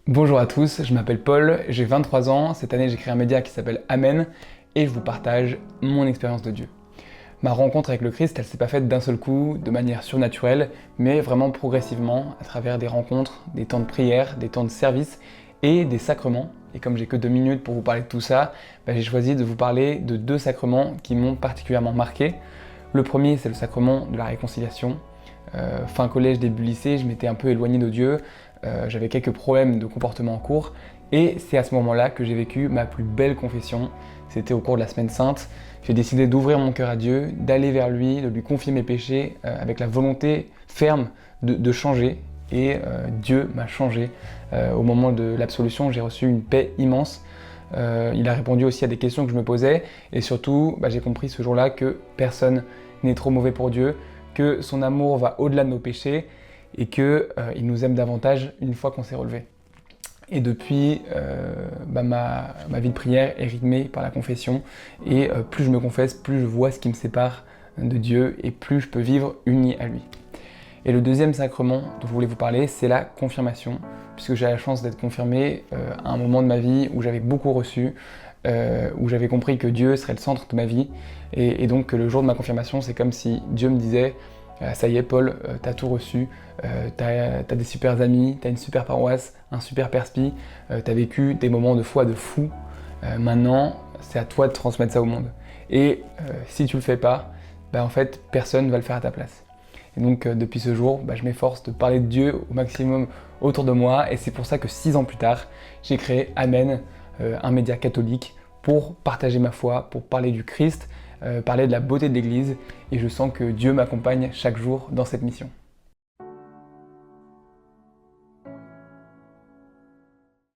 Bonjour à tous, je m'appelle Paul, j'ai 23 ans, cette année j'ai créé un média qui s'appelle Amen et je vous partage mon expérience de Dieu. Ma rencontre avec le Christ, elle s'est pas faite d'un seul coup, de manière surnaturelle, mais vraiment progressivement, à travers des rencontres, des temps de prière, des temps de service et des sacrements. Et comme j'ai que 2 minutes pour vous parler de tout ça, j'ai choisi de vous parler de 2 sacrements qui m'ont particulièrement marqué. Le premier, c'est le sacrement de la réconciliation. Fin collège, début lycée, je m'étais un peu éloigné de Dieu, j'avais quelques problèmes de comportement en cours, et c'est à ce moment-là que j'ai vécu ma plus belle confession. C'était au cours de la Semaine Sainte. J'ai décidé d'ouvrir mon cœur à Dieu, d'aller vers lui, de lui confier mes péchés, avec la volonté ferme de changer. Et Dieu m'a changé. Au moment de l'absolution, j'ai reçu une paix immense. Il a répondu aussi à des questions que je me posais, et surtout, j'ai compris ce jour-là que personne n'est trop mauvais pour Dieu, que son amour va au-delà de nos péchés et qu'il nous aime davantage une fois qu'on s'est relevé. Et depuis, ma vie de prière est rythmée par la confession et plus je me confesse, plus je vois ce qui me sépare de Dieu et plus je peux vivre uni à lui. Et le deuxième sacrement dont je voulais vous parler, c'est la confirmation, puisque j'ai la chance d'être confirmé à un moment de ma vie où j'avais beaucoup reçu, où j'avais compris que Dieu serait le centre de ma vie, et donc le jour de ma confirmation, c'est comme si Dieu me disait ça y est Paul, t'as tout reçu, t'as des super amis, t'as une super paroisse, un super perspi, t'as vécu des moments de foi de fou, maintenant c'est à toi de transmettre ça au monde. Et si tu le fais pas, en fait personne va le faire à ta place. Et donc depuis ce jour, je m'efforce de parler de Dieu au maximum autour de moi, et c'est pour ça que 6 ans plus tard, j'ai créé Amen, un média catholique pour partager ma foi, pour parler du Christ, parler de la beauté de l'Église, et je sens que Dieu m'accompagne chaque jour dans cette mission.